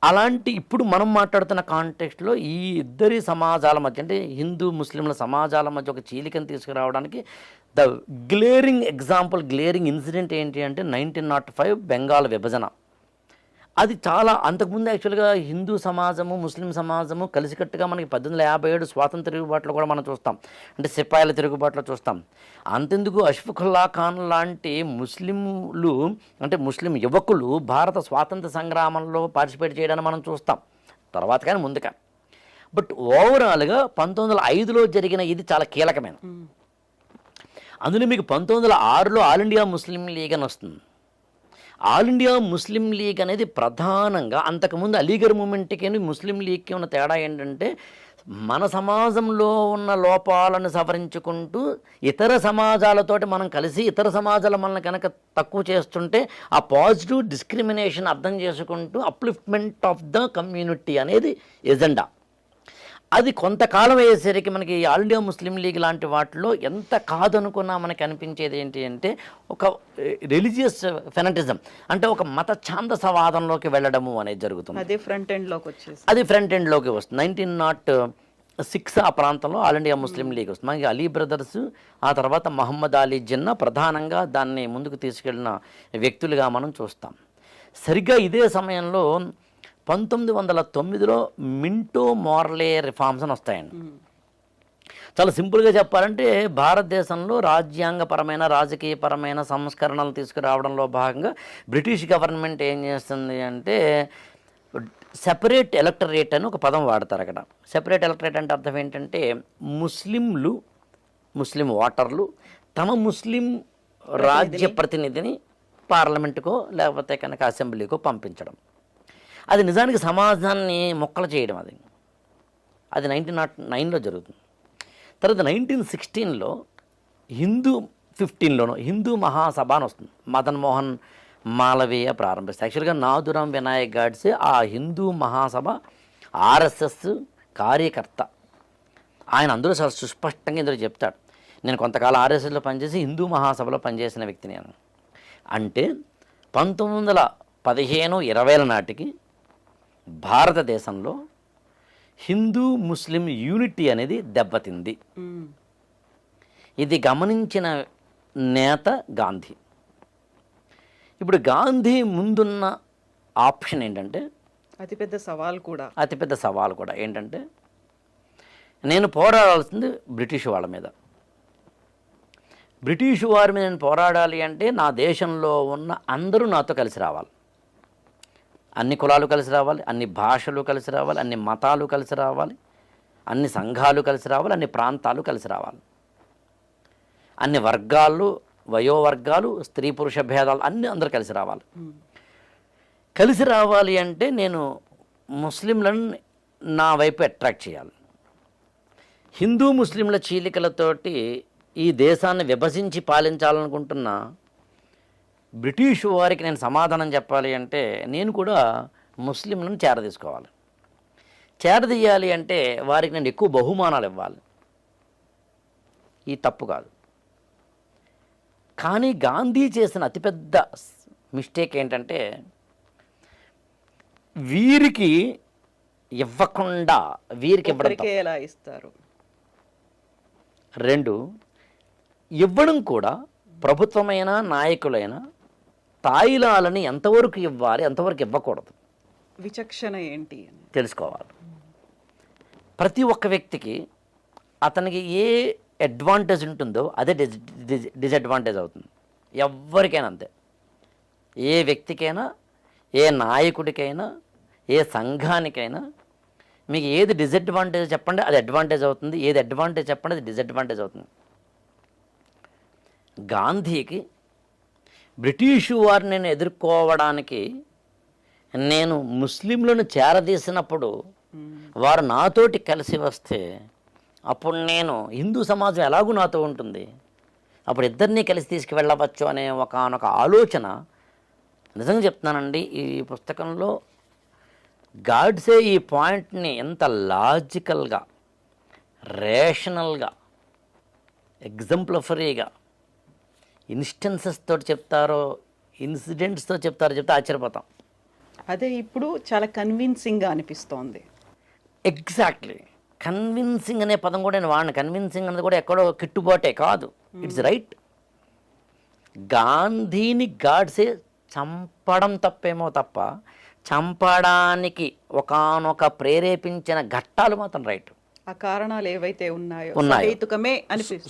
అలాంటి ఇప్పుడు మనం మాట్లాడుతున్న కాంటెక్స్ట్లో ఈ ఇద్దరి సమాజాల మధ్య, అంటే హిందూ ముస్లింల సమాజాల మధ్య ఒక చీలికను తీసుకురావడానికి ద గ్లేరింగ్ ఇన్సిడెంట్ ఏంటి అంటే 1905 బెంగాల్ విభజన. అది చాలా అంతకుముందు యాక్చువల్గా హిందూ సమాజము, ముస్లిం సమాజము కలిసికట్టుగా మనకి 1857 స్వాతంత్ర తిరుగుబాటులో కూడా మనం చూస్తాం, అంటే సిపాయిల తిరుగుబాటులో చూస్తాం. అంతెందుకు అష్ఫాకుల్లా ఖాన్ లాంటి ముస్లింలు, అంటే ముస్లిం యువకులు భారత స్వాతంత్ర సంగ్రామంలో పార్టిసిపేట్ చేయడాన్ని మనం చూస్తాం తర్వాత, కానీ ముందుగా బట్ ఓవరాల్గా 1905లో జరిగిన ఇది చాలా కీలకమైన. అందులో మీకు 1906లో ఆల్ ఇండియా ముస్లిం లీగ్ అని వస్తుంది. ఆల్ ఇండియా ముస్లిం లీగ్ అనేది ప్రధానంగా అంతకుముందు అలీగర్ మూమెంట్కి ముస్లిం లీగ్కి ఉన్న తేడా ఏంటంటే మన సమాజంలో ఉన్న లోపాలను సవరించుకుంటూ ఇతర సమాజాలతోటి మనం కలిసి ఇతర సమాజాలు మనల్ని కనుక తక్కువ చేస్తుంటే ఆ పాజిటివ్ డిస్క్రిమినేషన్ అర్థం చేసుకుంటూ అప్లిఫ్ట్మెంట్ ఆఫ్ ద కమ్యూనిటీ అనేది ఎజెండా. అది కొంతకాలం అయ్యేసరికి మనకి ఆల్ ఇండియా ముస్లిం లీగ్ లాంటి వాటిలో ఎంత కాదనుకున్నా మనకి అనిపించేది ఏంటి అంటే ఒక రిలీజియస్ ఫెనటిజం, అంటే ఒక మత ఛాందసవాదంలోకి వెళ్ళడము అనేది జరుగుతుంది. అదే ఫ్రంట్ ఎండ్లోకి వచ్చేసి అది ఫ్రంట్ ఎండ్లోకి వస్తుంది. 1906 ఆ ప్రాంతంలో ఆల్ ఇండియా ముస్లిం లీగ్ వస్తుంది. మనకి అలీ బ్రదర్స్, ఆ తర్వాత మహమ్మద్ అలీ జిన్నా ప్రధానంగా దాన్ని ముందుకు తీసుకెళ్ళిన వ్యక్తులుగా మనం చూస్తాం. సరిగ్గా ఇదే సమయంలో 1909లో మింటో మోర్లే రిఫార్మ్స్ అని వస్తాయండి. చాలా సింపుల్గా చెప్పాలంటే భారతదేశంలో రాజ్యాంగపరమైన రాజకీయపరమైన సంస్కరణలు తీసుకురావడంలో భాగంగా బ్రిటిష్ గవర్నమెంట్ ఏం చేస్తుంది అంటే సెపరేట్ ఎలక్టరేట్ అని ఒక పదం వాడతారు అక్కడ. సెపరేట్ ఎలక్టరేట్ అంటే అర్థం ఏంటంటే ముస్లిం ఓటర్లు తమ ముస్లిం రాజ్య ప్రతినిధిని పార్లమెంటుకో లేకపోతే కనుక అసెంబ్లీకో పంపించడం. అది నిజానికి సమాజాన్ని మొక్కలు చేయడం. అది 1909లో జరుగుతుంది. తర్వాత 1916లో 15లోనో హిందూ మహాసభ అని వస్తుంది. మదన్ మోహన్ మాలవీయ ప్రారంభిస్తారు. యాక్చువల్గా నాథురామ్ వినాయక్ గాడ్సే ఆ హిందూ మహాసభ ఆర్ఎస్ఎస్ కార్యకర్త. ఆయన అందరూ చాలా సుస్పష్టంగా ఇందులో చెప్తాడు, నేను కొంతకాలం ఆర్ఎస్ఎస్లో పనిచేసి హిందూ మహాసభలో పనిచేసిన వ్యక్తిని అని. అంటే 1915-20 నాటికి భారతదేశంలో హిందూ ముస్లిం యూనిటీ అనేది దెబ్బతింది. ఇది గమనించిన నేత గాంధీ. ఇప్పుడు గాంధీ ముందున్న ఆప్షన్ ఏంటంటే అతిపెద్ద సవాల్ కూడా ఏంటంటే నేను పోరాడాల్సింది బ్రిటిష్ వాళ్ళ మీద. బ్రిటిష్ వారి మీద నేను పోరాడాలి అంటే నా దేశంలో ఉన్న అందరూ నాతో కలిసి రావాలి. అన్ని కులాలు కలిసి రావాలి, అన్ని భాషలు కలిసి రావాలి, అన్ని మతాలు కలిసి రావాలి, అన్ని సంఘాలు కలిసి రావాలి, అన్ని ప్రాంతాలు కలిసి రావాలి, అన్ని వర్గాలు, వయోవర్గాలు, స్త్రీ పురుష భేదాలు అన్నీ అందరూ కలిసి రావాలి. కలిసి రావాలి అంటే నేను ముస్లింలను నా వైపు అట్రాక్ట్ చేయాలి. హిందూ ముస్లింల చీలికలతోటి ఈ దేశాన్ని విభజించి పాలించాలనుకుంటున్న బ్రిటిష్ వారికి నేను సమాధానం చెప్పాలి అంటే నేను కూడా ముస్లింలను చేరదీసుకోవాలి. చేరదీయాలి అంటే వారికి నేను ఎక్కువ బహుమానాలు ఇవ్వాలి. ఈ తప్పు కాదు. కానీ గాంధీ చేసిన అతిపెద్ద మిస్టేక్ ఏంటంటే వీరికి ఇవ్వకుండా వీరికి ఇవ్వడం. ఎలా ఇస్తారు? 2, ఇవ్వడం కూడా ప్రభుత్వమైన నాయకులైన తాయిలాలని ఎంతవరకు ఇవ్వాలి, ఎంతవరకు ఇవ్వకూడదు, విచక్షణ ఏంటి తెలుసుకోవాలి. ప్రతి ఒక్క వ్యక్తికి అతనికి ఏ అడ్వాంటేజ్ ఉంటుందో అదే డిసడ్వాంటేజ్ అవుతుంది. ఎవరికైనా అంతే. ఏ వ్యక్తికైనా, ఏ నాయకుడికైనా, ఏ సంఘానికైనా మీకు ఏది డిసడ్వాంటేజ్ చెప్పండి అది అడ్వాంటేజ్ అవుతుంది, ఏది అడ్వాంటేజ్ చెప్పండి అది డిసడ్వాంటేజ్ అవుతుంది. గాంధీకి బ్రిటిషు వారిని ఎదుర్కోవడానికి నేను ముస్లింలను చేరదీసినప్పుడు వారు నాతోటి కలిసి వస్తే అప్పుడు నేను హిందూ సమాజం ఎలాగూ నాతో ఉంటుంది, అప్పుడు ఇద్దరినీ కలిసి తీసుకువెళ్ళవచ్చు అనే ఒకనొక ఆలోచన. నిజంగా చెప్తున్నానండి, ఈ పుస్తకంలో గాడ్సే ఈ పాయింట్ని ఎంత లాజికల్గా, రేషనల్గా, ఎగ్జాంప్లిఫరీగా ఇన్స్టెన్సెస్ తోటి చెప్తారో, ఇన్సిడెంట్స్తో చెప్తే ఆశ్చర్యపోతాం. అదే ఇప్పుడు చాలా కన్విన్సింగ్గా అనిపిస్తోంది. ఎగ్జాక్ట్లీ. కన్విన్సింగ్ అనే పదం కూడా నేను వాడిన. కన్విన్సింగ్ అనేది కూడా ఎక్కడో కిట్టుబాటే కాదు, ఇట్స్ రైట్. గాంధీని గాడ్సే చంపడం తప్పేమో తప్ప చంపడానికి ఒకానొక ప్రేరేపించిన ఘట్టాలు మాత్రం రైట్. ఆ కారణాలు ఏవైతే ఉన్నాయో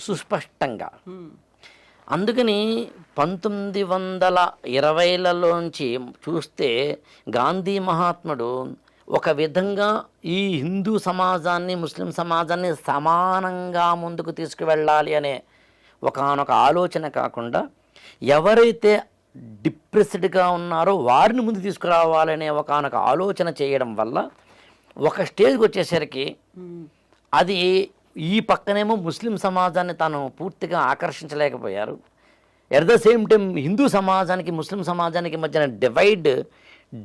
సుస్పష్టంగా. అందుకని 1920లలోంచి చూస్తే గాంధీ మహాత్ముడు ఒక విధంగా ఈ హిందూ సమాజాన్ని ముస్లిం సమాజాన్ని సమానంగా ముందుకు తీసుకువెళ్ళాలి అనే ఒకానొక ఆలోచన కాకుండా ఎవరైతే డిప్రెస్డ్గా ఉన్నారో వారిని ముందు తీసుకురావాలనే ఒకానొక ఆలోచన చేయడం వల్ల ఒక స్టేజ్కి వచ్చేసరికి అది ఈ పక్కనేమో ముస్లిం సమాజాన్ని తాను పూర్తిగా ఆకర్షించలేకపోయారు. ఎట్ ద సేమ్ టైం హిందూ సమాజానికి ముస్లిం సమాజానికి మధ్యన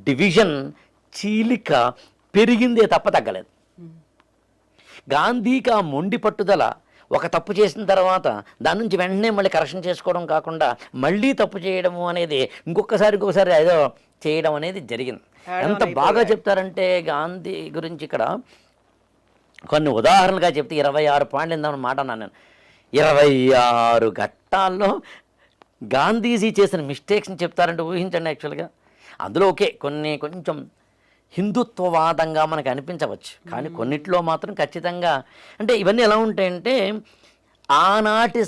డివిజన్ చీలిక పెరిగిందే తప్ప తగ్గలేదు. గాంధీకి ఆ మొండి పట్టుదల ఒక తప్పు చేసిన తర్వాత దాని నుంచి వెంటనే మళ్ళీ కరెక్షన్ చేసుకోవడం కాకుండా మళ్ళీ తప్పు చేయడము అనేది ఇంకొకసారి ఏదో చేయడం అనేది జరిగింది. ఎంత బాగా చెప్తారంటే గాంధీ గురించి ఇక్కడ కొన్ని ఉదాహరణలుగా చెప్తే 26 పాయింట్లు ఇందామని మాట అన్నాను నేను. 26 ఘట్టాల్లో గాంధీజీ చేసిన మిస్టేక్స్ని చెప్తారంటే ఊహించండి. యాక్చువల్గా అందులో కొంచెం హిందుత్వవాదంగా మనకు అనిపించవచ్చు, కానీ కొన్నిట్లో మాత్రం ఖచ్చితంగా అంటే ఇవన్నీ ఎలా ఉంటాయంటే ఆనాటి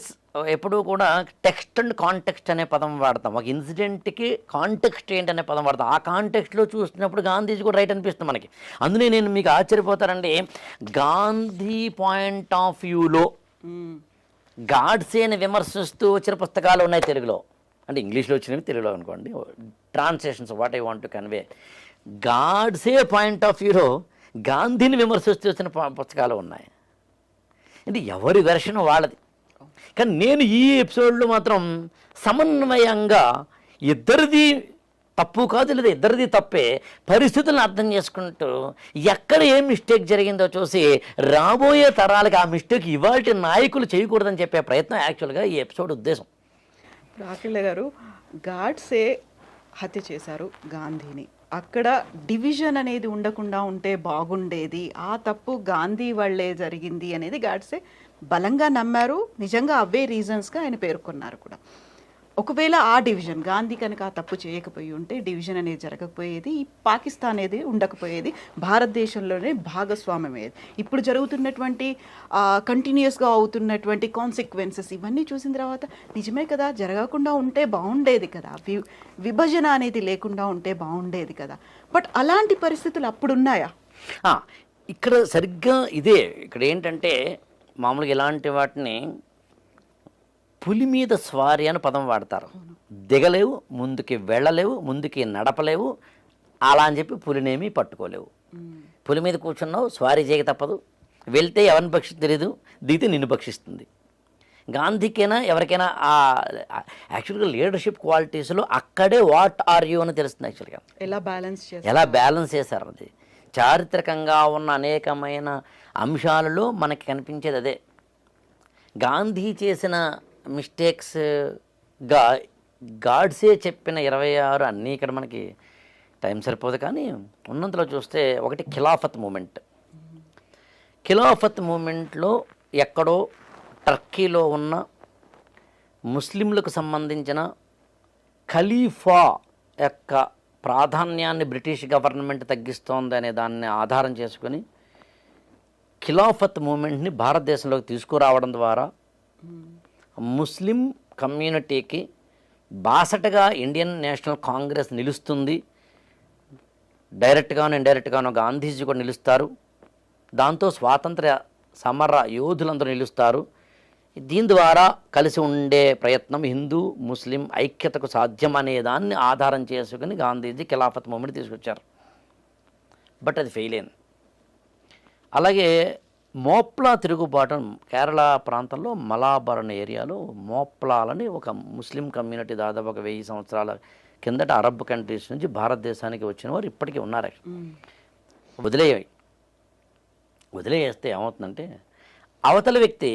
ఎప్పుడూ కూడా టెక్స్ట్ అండ్ కాంటెక్స్ట్ అనే పదం వాడతాం. ఒక ఇన్సిడెంట్కి కాంటెక్స్ట్ ఏంటనే పదం వాడతాం. ఆ కాంటెక్స్ట్లో చూసినప్పుడు గాంధీజీ కూడా రైట్ అనిపిస్తుంది మనకి. అందుకే నేను మీకు ఆశ్చర్యపోతారండి, గాంధీ పాయింట్ ఆఫ్ వ్యూలో గాడ్సేని విమర్శిస్తూ వచ్చిన పుస్తకాలు ఉన్నాయి తెలుగులో. అంటే ఇంగ్లీష్లో వచ్చినవి తెలుగులో అనుకోండి, translations what I want to convey. Godse point of వ్యూలో గాంధీని విమర్శిస్తూ వచ్చిన పుస్తకాలు ఉన్నాయి. అంటే ఎవరి వెర్షన్ వాళ్ళది. కానీ నేను ఈ ఎపిసోడ్లో మాత్రం సమన్వయంగా ఇద్దరిది తప్పు కాదు, లేదా ఇద్దరిది తప్పే, పరిస్థితులను అర్థం చేసుకుంటూ ఎక్కడ ఏం మిస్టేక్ జరిగిందో చూసి రాబోయే తరాలకు ఆ మిస్టేక్ ఇవాల్టి నాయకులు చేయకూడదని చెప్పే ప్రయత్నం యాక్చువల్గా ఈ ఎపిసోడ్ ఉద్దేశం. రాకిళ్ళ గారు, గాడ్సే హత్య చేశారు గాంధీని. అక్కడ డివిజన్ అనేది ఉండకుండా ఉంటే బాగుండేది, ఆ తప్పు గాంధీ వల్లే జరిగింది అనేది గాడ్సే బలంగా నమ్మారు. నిజంగా అవే రీజన్స్గా ఆయన పేర్కొన్నారు కూడా. ఒకవేళ ఆ డివిజన్ గాంధీ కనుక ఆ తప్పు చేయకపోయి ఉంటే డివిజన్ అనేది జరగకపోయేది, ఈ పాకిస్తాన్ అనేది ఉండకపోయేది, భారతదేశంలోనే భాగస్వామ్యం అయ్యేది. ఇప్పుడు జరుగుతున్నటువంటి కంటిన్యూస్గా అవుతున్నటువంటి కాన్సిక్వెన్సెస్ ఇవన్నీ చూసిన తర్వాత నిజమే కదా, జరగకుండా ఉంటే బాగుండేది కదా, విభజన అనేది లేకుండా ఉంటే బాగుండేది కదా. బట్ అలాంటి పరిస్థితులు అప్పుడు ఉన్నాయా? ఇక్కడ సరిగ్గా ఇదే. ఇక్కడ ఏంటంటే మామూలుగా ఇలాంటి వాటిని పులి మీద స్వారీ అని పదం వాడతారు. దిగలేవు, ముందుకి వెళ్ళలేవు, ముందుకి నడపలేవు, అలా అని చెప్పి పులినేమి పట్టుకోలేవు. పులి మీద కూర్చున్నావు, స్వారీ చేయక తప్పదు. వెళ్తే ఎవరిని భక్షి తెలియదు, దిగితే నిన్ను భక్షిస్తుంది. గాంధీకైనా ఎవరికైనా యాక్చువల్గా లీడర్షిప్ క్వాలిటీస్లో అక్కడే వాట్ ఆర్ యూ అని తెలుస్తుంది. యాక్చువల్గా ఎలా బ్యాలెన్స్ చేశారు అది చారిత్రకంగా ఉన్న అనేకమైన అంశాలలో మనకి కనిపించేది అదే. గాంధీ చేసిన మిస్టేక్స్గా గాడ్సే చెప్పిన 26 అన్నీ ఇక్కడ మనకి టైం సరిపోదు, కానీ ఉన్నంతలో చూస్తే ఒకటి ఖిలాఫత్ మూమెంట్. ఖిలాఫత్ మూమెంట్లో ఎక్కడో టర్కీలో ఉన్న ముస్లింలకు సంబంధించిన ఖలీఫా యొక్క ప్రాధాన్యాన్ని బ్రిటిష్ గవర్నమెంట్ తగ్గిస్తోంది అనే దాన్ని ఆధారం చేసుకొని ఖిలాఫత్ మూమెంట్ని భారతదేశంలోకి తీసుకురావడం ద్వారా ముస్లిం కమ్యూనిటీకి బాసటగా ఇండియన్ నేషనల్ కాంగ్రెస్ నిలుస్తుంది. డైరెక్ట్గానో ఇండైరెక్ట్గానో గాంధీజీ కూడా నిలుస్తారు. దాంతో స్వాతంత్ర సమర యోధులందరూ నిలుస్తారు. దీని ద్వారా కలిసి ఉండే ప్రయత్నం హిందూ ముస్లిం ఐక్యతకు సాధ్యం అనే దాన్ని ఆధారం చేసుకుని గాంధీజీ ఖిలాఫత్ మూమెంట్ తీసుకొచ్చారు. బట్ అది ఫెయిల్ అయింది. అలాగే మోప్లా తిరుగుబాటు కేరళ ప్రాంతంలో మలాబార్ అనే ఏరియాలో మోప్లాలని ఒక ముస్లిం కమ్యూనిటీ దాదాపు 1000 సంవత్సరాల కిందట అరబ్ కంట్రీస్ నుంచి భారతదేశానికి వచ్చిన వారు ఇప్పటికీ ఉన్నారు. వదిలేస్తే ఏమవుతుందంటే అవతల వ్యక్తి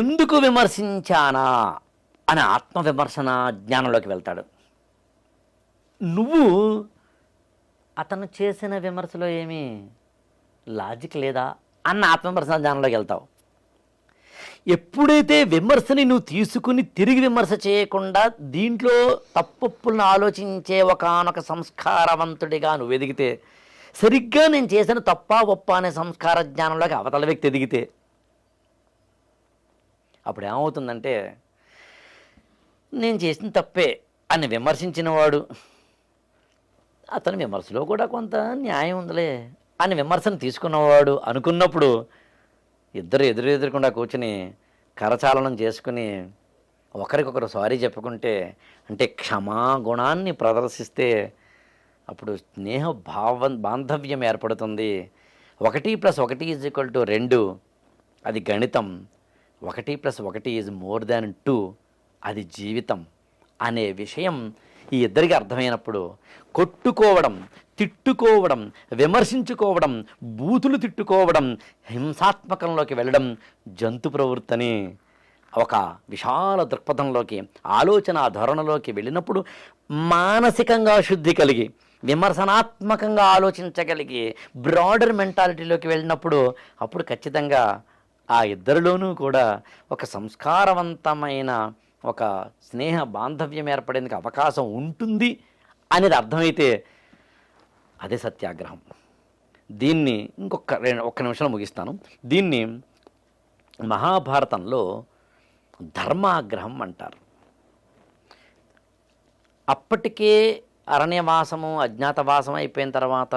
ఎందుకు విమర్శించానా అనే ఆత్మవిమర్శన జ్ఞానంలోకి వెళ్తాడు. నువ్వు అతను చేసిన విమర్శలో ఏమీ లాజిక్ లేదా అన్న ఆత్మవిమర్శన జ్ఞానంలోకి వెళ్తావు. ఎప్పుడైతే విమర్శని నువ్వు తీసుకుని తిరిగి విమర్శ చేయకుండా దీంట్లో తప్పులను ఆలోచించే ఒకానొక సంస్కారవంతుడిగా నువ్వు ఎదిగితే, సరిగ్గా నేను చేసిన తప్పా ఒప్ప అనే సంస్కార జ్ఞానంలోకి అవతల వ్యక్తి ఎదిగితే అప్పుడు ఏమవుతుందంటే నేను చేసిన తప్పే అని విమర్శించిన వాడు అతని విమర్శలో కూడా కొంత న్యాయం ఉందిలే అని విమర్శను తీసుకున్నవాడు అనుకున్నప్పుడు ఇద్దరు ఎదురుకుండా కూర్చుని కరచాలనం చేసుకుని ఒకరికొకరు సారీ చెప్పుకుంటే, అంటే క్షమాగుణాన్ని ప్రదర్శిస్తే అప్పుడు స్నేహ బాంధవ్యం ఏర్పడుతుంది. 1+1 = 2 అది గణితం, 1+1 = more than 2 అది జీవితం అనే విషయం ఈ ఇద్దరికి అర్థమైనప్పుడు కొట్టుకోవడం, తిట్టుకోవడం, విమర్శించుకోవడం, బూతులు తిట్టుకోవడం, హింసాత్మకంలోకి వెళ్ళడం జంతు ప్రవృత్తని ఒక విశాల దృక్పథంలోకి, ఆలోచన ధోరణిలోకి వెళ్ళినప్పుడు మానసికంగా శుద్ధి కలిగి, విమర్శనాత్మకంగా ఆలోచించగలిగి, బ్రాడర్ మెంటాలిటీలోకి వెళ్ళినప్పుడు అప్పుడు ఖచ్చితంగా ఆ ఇద్దరిలోనూ కూడా ఒక సంస్కారవంతమైన ఒక స్నేహ బాంధవ్యం ఏర్పడేందుకు అవకాశం ఉంటుంది అనేది అర్థమైతే అదే సత్యాగ్రహం. దీన్ని ఒక్క నిమిషంలో ముగిస్తాను. దీన్ని మహాభారతంలో ధర్మాగ్రహం అంటారు. అప్పటికే అరణ్యవాసము, అజ్ఞాతవాసం అయిపోయిన తర్వాత,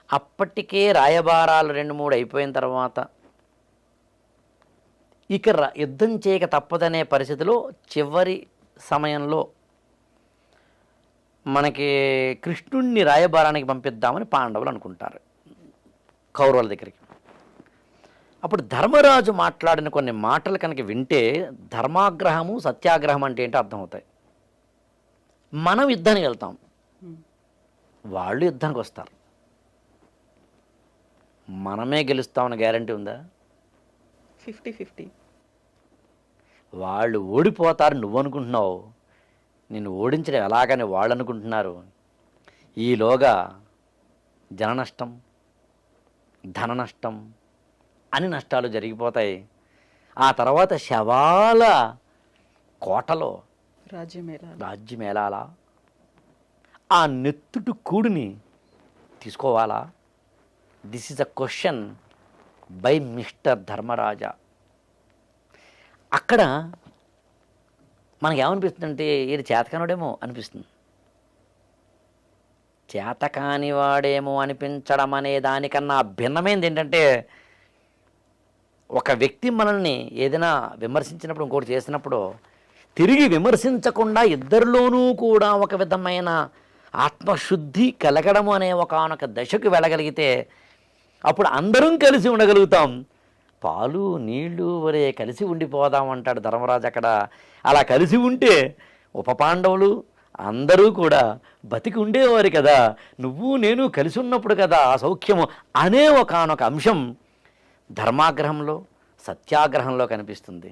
అప్పటికే రాయబారాలు 2-3 అయిపోయిన తర్వాత, ఇక యుద్ధం చేయక తప్పదనే పరిస్థితిలో చివరి సమయంలో మనకి కృష్ణుణ్ణి రాయబారానికి పంపిద్దామని పాండవులు అనుకుంటారు కౌరవుల దగ్గరికి. అప్పుడు ధర్మరాజు మాట్లాడిన కొన్ని మాటలు కనుక వింటే ధర్మాగ్రహము, సత్యాగ్రహం అంటే ఏంటో అర్థమవుతాయి. మనం యుద్ధానికి వెళ్తాం, వాళ్ళు యుద్ధానికి వస్తారు. మనమే గెలుస్తామని గ్యారంటీ ఉందా? 50-50. వాళ్ళు ఓడిపోతారు నువ్వు అనుకుంటున్నావు, నిన్ను ఓడించడం ఎలాగని వాళ్ళు అనుకుంటున్నారు. ఈలోగా జన నష్టం, ధన నష్టం అని నష్టాలు జరిగిపోతాయి. ఆ తర్వాత శవాల కోటలో రాజ్యమేళాలా? ఆ నెత్తుటి కూడిని తీసుకోవాలా? This is a question by mister Dharmaraja. అక్కడ మనకేమనిపిస్తుందంటే ఇది చేతకానివాడేమో అనిపిస్తుంది. చేతకానివాడేమో అనిపించడం అనే దానికన్నా భిన్నమైనది ఏంటంటే, ఒక వ్యక్తి మనల్ని ఏదైనా విమర్శించినప్పుడు, ఇంకోటి చేసినప్పుడు తిరిగి విమర్శించకుండా ఇద్దరిలోనూ కూడా ఒక విధమైన ఆత్మశుద్ధి కలగడము అనే ఒకనొక దశకు వెళ్ళగలిగితే అప్పుడు అందరం కలిసి ఉండగలుగుతాం. పాలు నీళ్లు వరే కలిసి ఉండిపోదాం అంటాడు ధర్మరాజు అక్కడ. అలా కలిసి ఉంటే ఉప పాండవులు అందరూ కూడా బతికి ఉండేవారు కదా, నువ్వు నేను కలిసి ఉన్నప్పుడు కదా ఆ సౌఖ్యము అనే ఒకనొక అంశం ధర్మాగ్రహంలో, సత్యాగ్రహంలో కనిపిస్తుంది.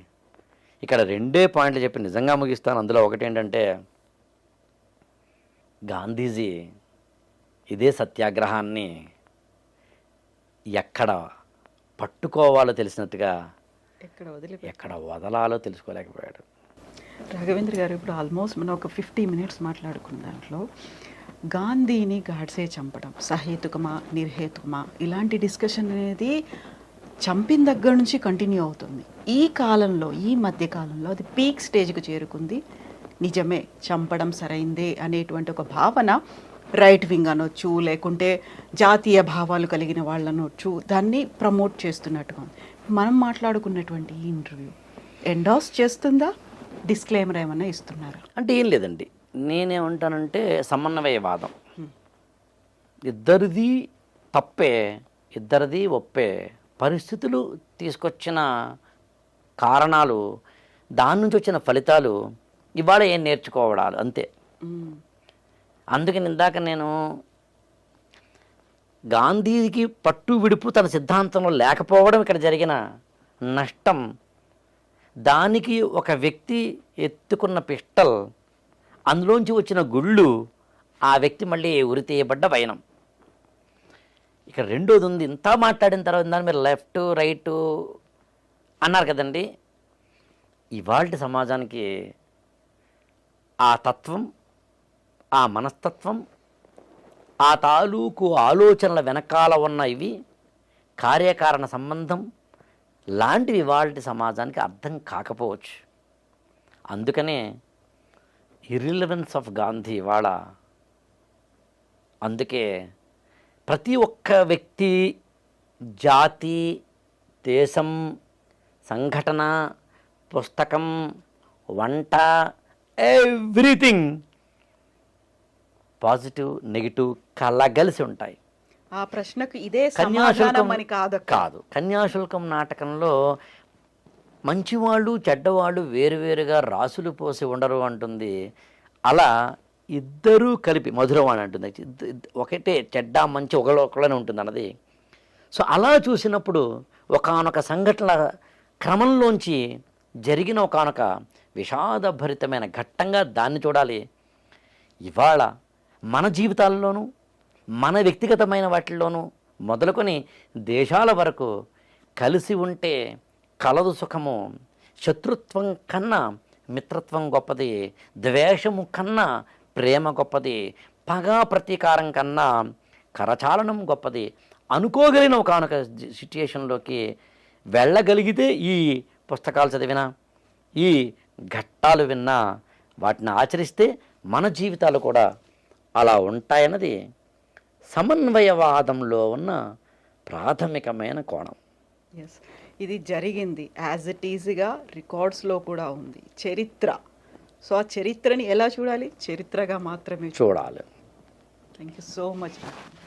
ఇక్కడ 2 పాయింట్లు చెప్పి నిజంగా ముగిస్తాను. అందులో ఒకటి ఏంటంటే, గాంధీజీ ఇదే సత్యాగ్రహాన్ని ఎక్కడ పట్టుకోవాలో తెలిసినట్టుగా ఎక్కడ వదలాలో తెలుసుకోలేకపోయాడు. రాఘవేంద్ర గారు, ఇప్పుడు ఆల్మోస్ట్ మనం ఒక 50 minutes మాట్లాడుకున్న దాంట్లో గాంధీని గాడ్సే చంపడం సహేతుకమా నిర్హేతుకమా ఇలాంటి డిస్కషన్ అనేది చంపిన దగ్గర నుంచి కంటిన్యూ అవుతుంది. ఈ కాలంలో, ఈ మధ్య కాలంలో అది పీక్ స్టేజ్కి చేరుకుంది. నిజమే, చంపడం సరైందే అనేటువంటి ఒక భావన రైట్ వింగ్ అనొచ్చు, లేకుంటే జాతీయ భావాలు కలిగిన వాళ్ళు అనొచ్చు, దాన్ని ప్రమోట్ చేస్తున్నట్టుగా ఉంది. మనం మాట్లాడుకున్నటువంటి ఈ ఇంటర్వ్యూ ఎండాస్ చేస్తుందా? డిస్క్లైమర్ ఏమైనా ఇస్తున్నారా? అంటే ఏం లేదండి, నేనేమంటానంటే సమన్వయవాదం. ఇద్దరిది తప్పే, ఇద్దరిది ఒప్పే. పరిస్థితులు తీసుకొచ్చిన కారణాలు, దాని నుంచి వచ్చిన ఫలితాలు, ఇవాళ ఏం నేర్చుకోవడాలు అంతే. అందుకని ఇందాక నేను గాంధీకి పట్టు విడుపు తన సిద్ధాంతంలో లేకపోవడం ఇక్కడ జరిగిన నష్టం, దానికి ఒక వ్యక్తి ఎత్తుకున్న పిస్టల్, అందులోంచి వచ్చిన గుళ్ళు, ఆ వ్యక్తి మళ్ళీ ఉరితీయబడ్డ వైనం. ఇక్కడ రెండోది ఉంది. ఇంత మాట్లాడిన తర్వాత దాన్ని మీరు లెఫ్ట్ రైటు అన్నారు కదండి. ఇవాళ సమాజానికి ఆ తత్వం, ఆ మనస్తత్వం, ఆ తాలూకు ఆలోచనల వెనకాల ఉన్న ఇవి కార్యకారణ సంబంధం లాంటివి ఇవాళ సమాజానికి అర్థం కాకపోవచ్చు. అందుకనే ఇర్రిలవెన్స్ ఆఫ్ గాంధీ ఇవాళ అందుకే ప్రతి ఒక్క వ్యక్తి, జాతి, దేశం, సంఘటన, పుస్తకం, వంట, ఎవ్రీథింగ్ పాజిటివ్ నెగిటివ్ కలగలిసి ఉంటాయి. ఆ ప్రశ్నకు ఇదే సమాధానం అని కాదు. కన్యాశుల్కం నాటకంలో మంచివాళ్ళు చెడ్డవాళ్ళు వేరువేరుగా రాసులు పోసి ఉండరు అంటుంది. అలా ఇద్దరూ కలిపి మధురవాణి అంటుంది. ఒకటే చెడ్డ మంచి ఒకళ్ళనే ఉంటుంది అన్నది. సో అలా చూసినప్పుడు ఒకానొక సంఘటన క్రమంలోంచి జరిగిన ఒకానొక విషాదభరితమైన ఘట్టంగా దాన్ని చూడాలి. ఇవాళ మన జీవితాల్లోనూ మన వ్యక్తిగతమైన వాటిల్లోనూ మొదలుకొని దేశాల వరకు కలిసి ఉంటే కలదు సుఖము, శత్రుత్వం కన్నా మిత్రత్వం గొప్పది, ద్వేషము కన్నా ప్రేమ గొప్పది, పగా ప్రతీకారం కన్నా కరచాలనం గొప్పది అనుకోగలిగిన ఒకనొక సిట్యుయేషన్లోకి వెళ్ళగలిగితే ఈ పుస్తకాలు చదివినా, ఈ ఘట్టాలు విన్నా, వాటిని ఆచరిస్తే మన జీవితాలు కూడా అలా ఉంటాయన్నది సమన్వయవాదంలో ఉన్న ప్రాథమికమైన కోణం. ఎస్, ఇది జరిగింది యాజ్ ఇట్ ఈజ్గా రికార్డ్స్లో కూడా ఉంది, చరిత్ర. సో ఆ చరిత్రని ఎలా చూడాలి? చరిత్రగా మాత్రమే చూడాలి. Thank you so much.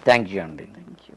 Thank you అండి. Thank you.